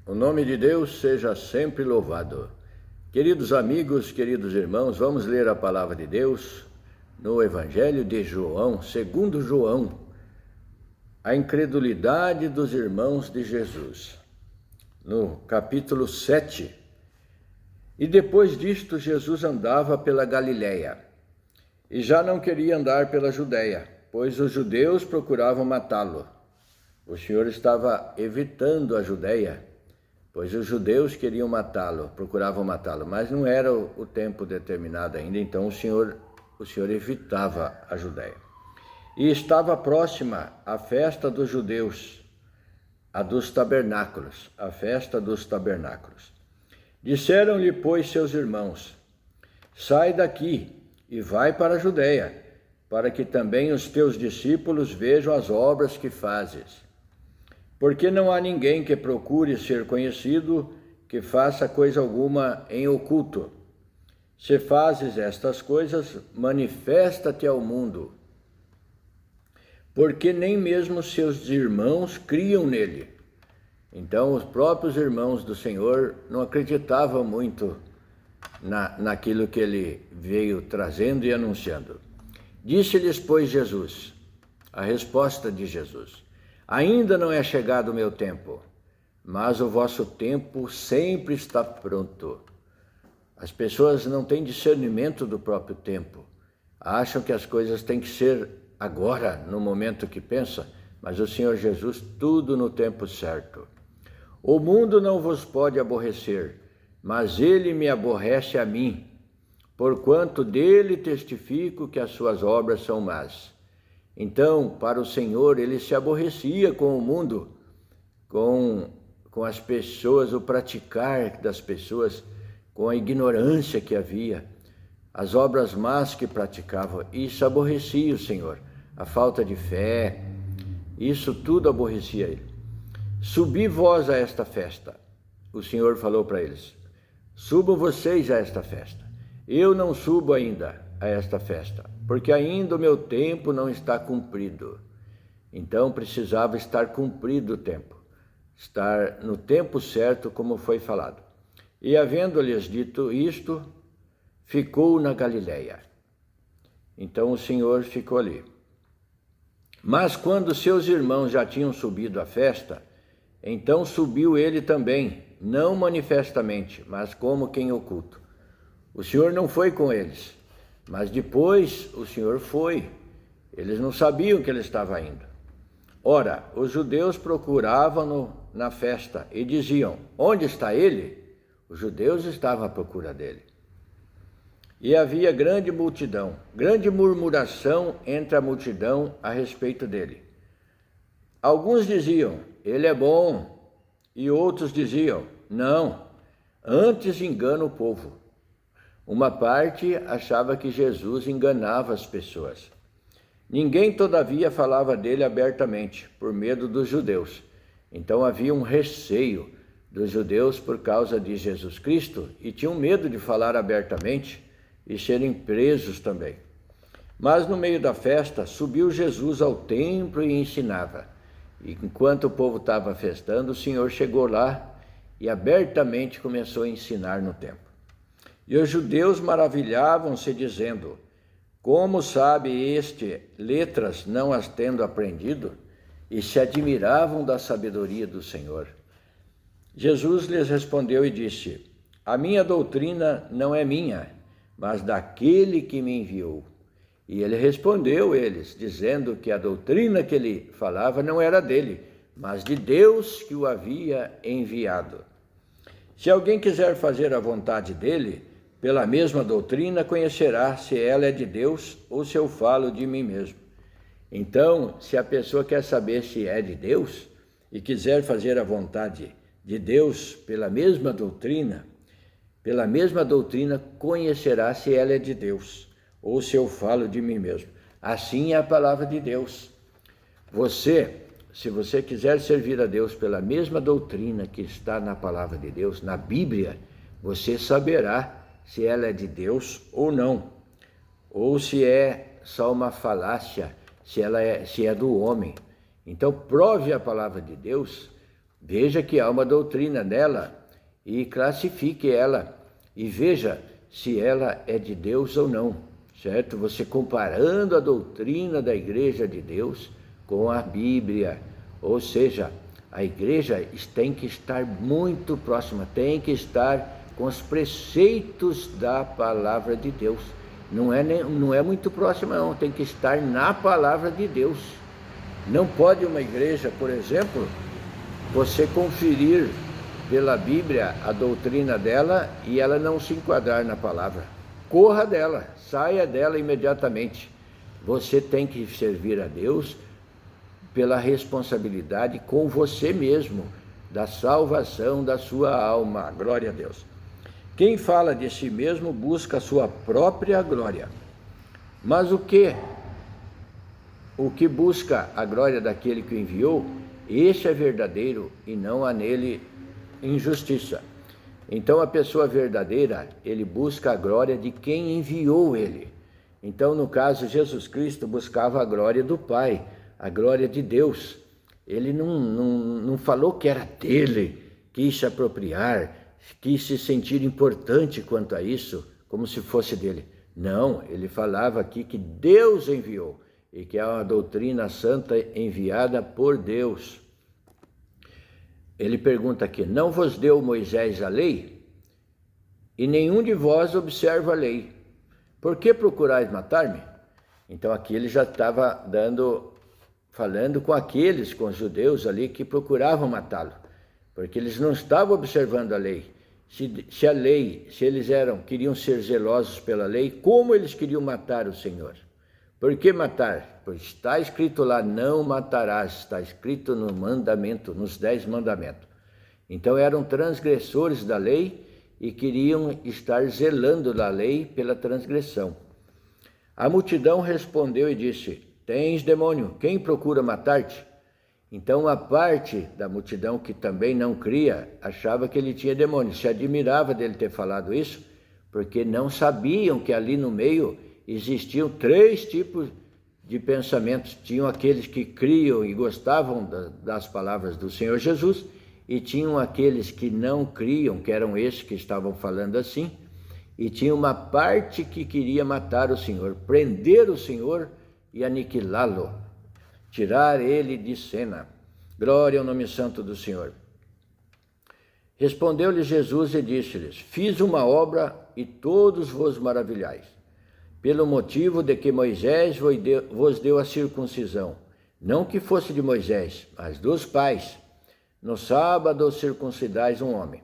O nome de Deus seja sempre louvado. Queridos amigos, queridos irmãos, vamos ler a palavra de Deus no Evangelho de João, segundo João, a incredulidade dos irmãos de Jesus, no capítulo 7. E depois disto, Jesus andava pela Galiléia, e já não queria andar pela Judéia, pois os judeus procuravam matá-lo. O Senhor estava evitando a Judéia, pois os judeus queriam matá-lo, procuravam matá-lo, mas não era o tempo determinado ainda, então o Senhor evitava a Judéia. E estava próxima a festa dos judeus, a dos tabernáculos, a festa dos tabernáculos. Disseram-lhe, pois, seus irmãos: sai daqui e vai para a Judéia, para que também os teus discípulos vejam as obras que fazes. Porque não há ninguém que procure ser conhecido, que faça coisa alguma em oculto. Se fazes estas coisas, manifesta-te ao mundo. Porque nem mesmo seus irmãos criam nele. Então, os próprios irmãos do Senhor não acreditavam muito naquilo que ele veio trazendo e anunciando. Disse-lhes, pois, Jesus, a resposta de Jesus: ainda não é chegado o meu tempo, mas o vosso tempo sempre está pronto. As pessoas não têm discernimento do próprio tempo. Acham que as coisas têm que ser agora, no momento que pensa, mas o Senhor Jesus, tudo no tempo certo. O mundo não vos pode aborrecer, mas ele me aborrece a mim, porquanto dele testifico que as suas obras são más. Então, para o Senhor, ele se aborrecia com o mundo, com as pessoas, o praticar das pessoas, com a ignorância que havia, as obras más que praticavam. Isso aborrecia o Senhor, a falta de fé, isso tudo aborrecia ele. Subi vós a esta festa. O Senhor falou para eles: subam vocês a esta festa. Eu não subo ainda a esta festa, porque ainda o meu tempo não está cumprido. Então precisava estar cumprido o tempo, estar no tempo certo, como foi falado. E havendo-lhes dito isto, ficou na Galiléia. Então o Senhor ficou ali. Mas quando seus irmãos já tinham subido à festa, então subiu ele também, não manifestamente, mas como quem oculto. O Senhor não foi com eles, mas depois o Senhor foi. Eles não sabiam que ele estava indo. Ora, os judeus procuravam-no na festa e diziam: onde está ele? Os judeus estavam à procura dele. E havia grande multidão, grande murmuração entre a multidão a respeito dele. Alguns diziam: ele é bom, e outros diziam: não, antes engana o povo. Uma parte achava que Jesus enganava as pessoas. Ninguém, todavia, falava dele abertamente, por medo dos judeus. Então havia um receio dos judeus por causa de Jesus Cristo e tinham medo de falar abertamente e serem presos também. Mas no meio da festa subiu Jesus ao templo e ensinava. E enquanto o povo estava festando, o Senhor chegou lá e abertamente começou a ensinar no templo. E os judeus maravilhavam-se, dizendo: como sabe este letras, não as tendo aprendido? E se admiravam da sabedoria do Senhor. Jesus lhes respondeu e disse: a minha doutrina não é minha, mas daquele que me enviou. E ele respondeu eles, dizendo que a doutrina que ele falava não era dele, mas de Deus que o havia enviado. Se alguém quiser fazer a vontade dele, pela mesma doutrina conhecerá se ela é de Deus ou se eu falo de mim mesmo. Então, se a pessoa quer saber se é de Deus e quiser fazer a vontade de Deus pela mesma doutrina conhecerá se ela é de Deus ou se eu falo de mim mesmo. Assim é a palavra de Deus. Se você quiser servir a Deus pela mesma doutrina que está na palavra de Deus, na Bíblia, você saberá se ela é de Deus ou não, ou se é só uma falácia, se é do homem. Então prove a palavra de Deus Veja que há uma doutrina nela e classifique ela e veja se ela é de Deus ou não, certo? Você comparando a doutrina da Igreja de Deus com a Bíblia, ou seja, a igreja tem que estar muito próxima, tem que estar com os preceitos da palavra de Deus. Não é muito próxima não, tem que estar na palavra de Deus. Não pode uma igreja, por exemplo, você conferir pela Bíblia a doutrina dela e ela não se enquadrar na palavra. Corra dela, saia dela imediatamente. Você tem que servir a Deus pela responsabilidade com você mesmo, da salvação da sua alma. Glória a Deus. Quem fala de si mesmo busca a sua própria glória. Mas o que busca a glória daquele que o enviou, esse é verdadeiro e não há nele injustiça. Então a pessoa verdadeira, ele busca a glória de quem enviou ele. Então, no caso, Jesus Cristo buscava a glória do Pai, a glória de Deus. Ele não falou que era dele, quis se apropriar, quis se sentir importante quanto a isso, como se fosse dele. Não, ele falava aqui que Deus enviou e que é uma doutrina santa enviada por Deus. Ele pergunta aqui, não vos deu Moisés a lei? E nenhum de vós observa a lei. Por que procurais matar-me? Então aqui ele já estava falando com os judeus ali que procuravam matá-lo, porque eles não estavam observando a lei. Se a lei, se eles queriam ser zelosos pela lei, como eles queriam matar o Senhor? Por que matar? Pois está escrito lá, não matarás, está escrito no mandamento, nos 10 mandamentos. Então eram transgressores da lei e queriam estar zelando da lei pela transgressão. A multidão respondeu e disse, tens demônio, quem procura matar-te? Então a parte da multidão que também não cria, achava que ele tinha demônio, se admirava dele ter falado isso, porque não sabiam que ali no meio existiam 3 tipos de pensamentos. Tinham aqueles que criam e gostavam das palavras do Senhor Jesus, e tinham aqueles que não criam, que eram esses que estavam falando assim, e tinha uma parte que queria matar o Senhor, prender o Senhor e aniquilá-lo, tirar ele de cena. Glória ao nome santo do Senhor. Respondeu-lhe Jesus e disse-lhes, fiz uma obra e todos vos maravilhais, pelo motivo de que Moisés vos deu a circuncisão, não que fosse de Moisés, mas dos pais. No sábado circuncidais um homem.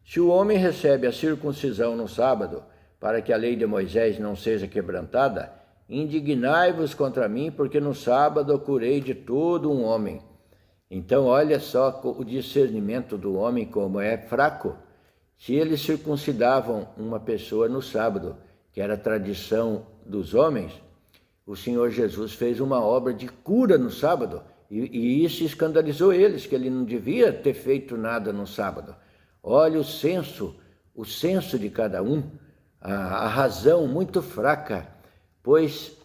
Se o homem recebe a circuncisão no sábado, para que a lei de Moisés não seja quebrantada, indignai-vos contra mim, porque no sábado curei de todo um homem. Então olha só o discernimento do homem como é fraco. Se eles circuncidavam uma pessoa no sábado, que era a tradição dos homens, o Senhor Jesus fez uma obra de cura no sábado, e isso escandalizou eles, que ele não devia ter feito nada no sábado. Olha o senso de cada um, a razão muito fraca, pois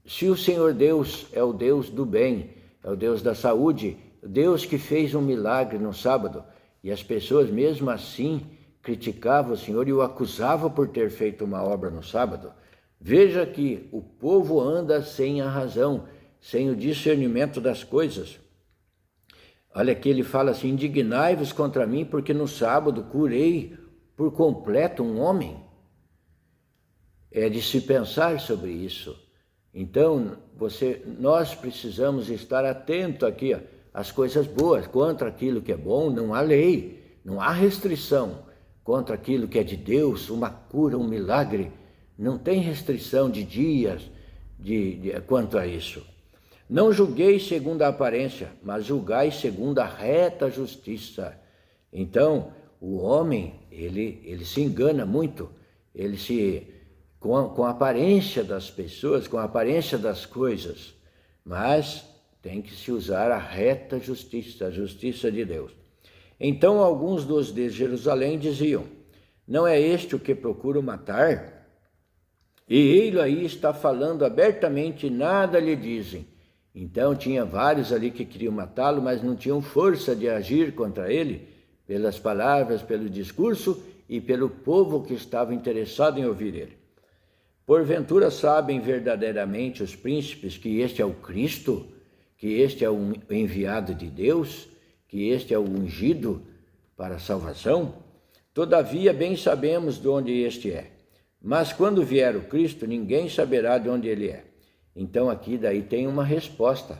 se o Senhor Deus é o Deus do bem, é o Deus da saúde, Deus que fez um milagre no sábado, e as pessoas mesmo assim criticavam o Senhor e o acusavam por ter feito uma obra no sábado, veja que o povo anda sem a razão, sem o discernimento das coisas. Olha aqui, ele fala assim, indignai-vos contra mim, porque no sábado curei por completo um homem. É de se pensar sobre isso. Então, nós precisamos estar atento aqui às coisas boas. Contra aquilo que é bom, não há lei, não há restrição. Contra aquilo que é de Deus, uma cura, um milagre, não tem restrição de dias quanto a isso. Não julgueis segundo a aparência, mas julgai segundo a reta justiça. Então, o homem, ele se engana muito, com a aparência das pessoas, com a aparência das coisas, mas tem que se usar a reta justiça, a justiça de Deus. Então, alguns dos de Jerusalém diziam, não é este o que procuro matar? E ele aí está falando abertamente, nada lhe dizem. Então tinha vários ali que queriam matá-lo, mas não tinham força de agir contra ele, pelas palavras, pelo discurso e pelo povo que estava interessado em ouvir ele. Porventura sabem verdadeiramente os príncipes que este é o Cristo, que este é o enviado de Deus, que este é o ungido para a salvação? Todavia bem sabemos de onde este é. Mas quando vier o Cristo, ninguém saberá de onde ele é. Então aqui daí tem uma resposta.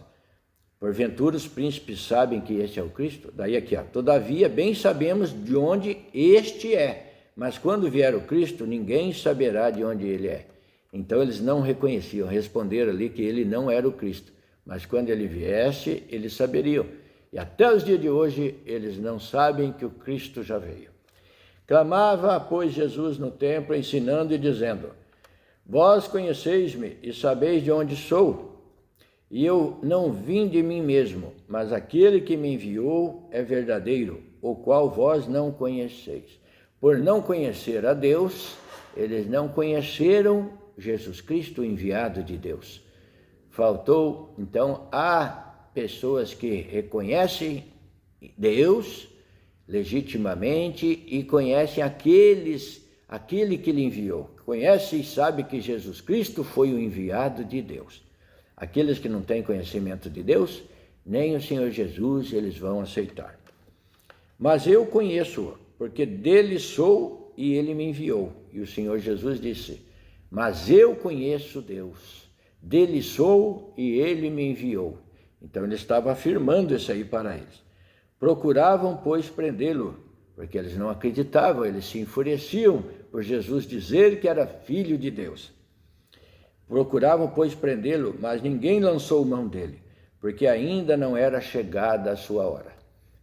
Porventura os príncipes sabem que este é o Cristo? Daí aqui, todavia bem sabemos de onde este é. Mas quando vier o Cristo, ninguém saberá de onde ele é. Então eles não reconheciam, responderam ali que ele não era o Cristo. Mas quando ele viesse, eles saberiam. E até os dias de hoje, eles não sabem que o Cristo já veio. Clamava, pois, Jesus no templo, ensinando e dizendo: Vós conheceis-me e sabeis de onde sou, e eu não vim de mim mesmo, mas aquele que me enviou é verdadeiro, o qual vós não conheceis. Por não conhecer a Deus, eles não conheceram Jesus Cristo, o enviado de Deus. Faltou, então, há pessoas que reconhecem Deus legitimamente e conhecem aquele que lhe enviou. Conhece e sabe que Jesus Cristo foi o enviado de Deus. Aqueles que não têm conhecimento de Deus, nem o Senhor Jesus eles vão aceitar. Mas eu conheço-o, porque dele sou e ele me enviou. E o Senhor Jesus disse: Mas eu conheço Deus, dele sou e ele me enviou. Então ele estava afirmando isso aí para eles. Procuravam, pois, prendê-lo, porque eles não acreditavam, eles se enfureciam por Jesus dizer que era filho de Deus. Procuravam, pois, prendê-lo, mas ninguém lançou mão dele, porque ainda não era chegada a sua hora.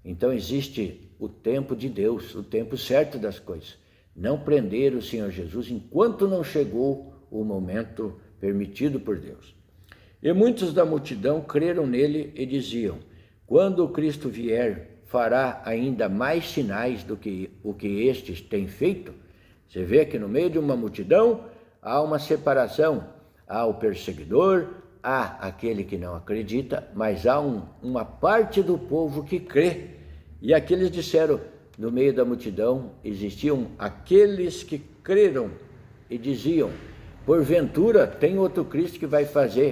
Então existe o tempo de Deus, o tempo certo das coisas. Não prender o Senhor Jesus enquanto não chegou o momento permitido por Deus. E muitos da multidão creram nele e diziam: Quando o Cristo vier, fará ainda mais sinais do que o que estes têm feito? Você vê que no meio de uma multidão há uma separação. Há o perseguidor, há aquele que não acredita, mas há uma parte do povo que crê. E aqueles disseram, no meio da multidão, existiam aqueles que creram e diziam: porventura tem outro Cristo que vai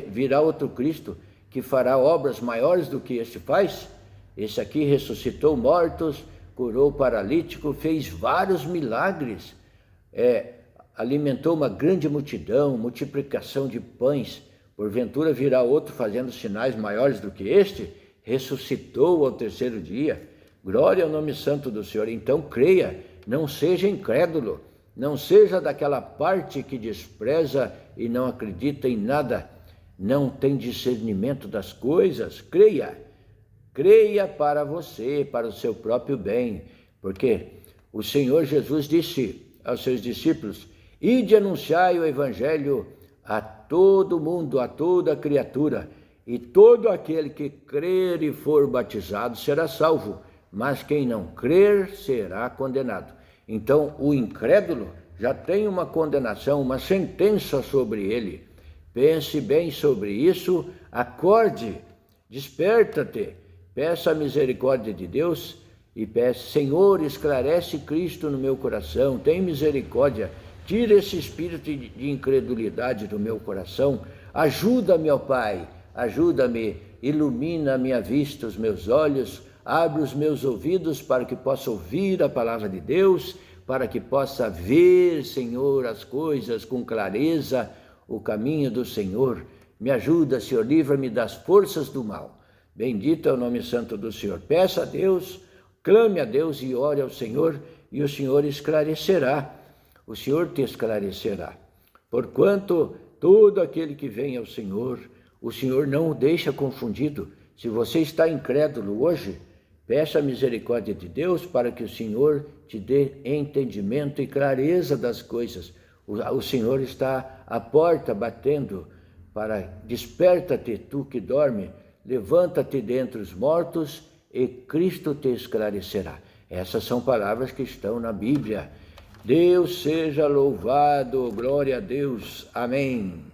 virá outro Cristo que fará obras maiores do que este faz? Esse aqui ressuscitou mortos, curou paralítico, fez vários milagres, alimentou uma grande multidão, multiplicação de pães. Porventura virá outro fazendo sinais maiores do que este? Ressuscitou ao terceiro dia. Glória ao nome santo do Senhor. Então creia, não seja incrédulo, não seja daquela parte que despreza e não acredita em nada, não tem discernimento das coisas. Creia para você, para o seu próprio bem, porque o Senhor Jesus disse aos seus discípulos: ide anunciai o evangelho a todo mundo, a toda criatura, e todo aquele que crer e for batizado será salvo, mas quem não crer será condenado. Então o incrédulo já tem uma condenação, uma sentença sobre ele. Pense bem sobre isso, acorde, desperta-te, peça a misericórdia de Deus e peça: Senhor, esclarece Cristo no meu coração, tem misericórdia, tira esse espírito de incredulidade do meu coração, ajuda-me, ó Pai, ajuda-me, ilumina a minha vista, os meus olhos, abre os meus ouvidos para que possa ouvir a palavra de Deus, para que possa ver, Senhor, as coisas com clareza, o caminho do Senhor. Me ajuda, Senhor, livra-me das forças do mal. Bendito é o nome santo do Senhor. Peça a Deus, clame a Deus e ore ao Senhor, e o Senhor esclarecerá. O Senhor te esclarecerá. Porquanto todo aquele que vem ao Senhor, o Senhor não o deixa confundido. Se você está incrédulo hoje, peça a misericórdia de Deus para que o Senhor te dê entendimento e clareza das coisas. O Senhor está à porta batendo para: desperta-te, tu que dorme, levanta-te dentre os mortos e Cristo te esclarecerá. Essas são palavras que estão na Bíblia. Deus seja louvado, glória a Deus. Amém.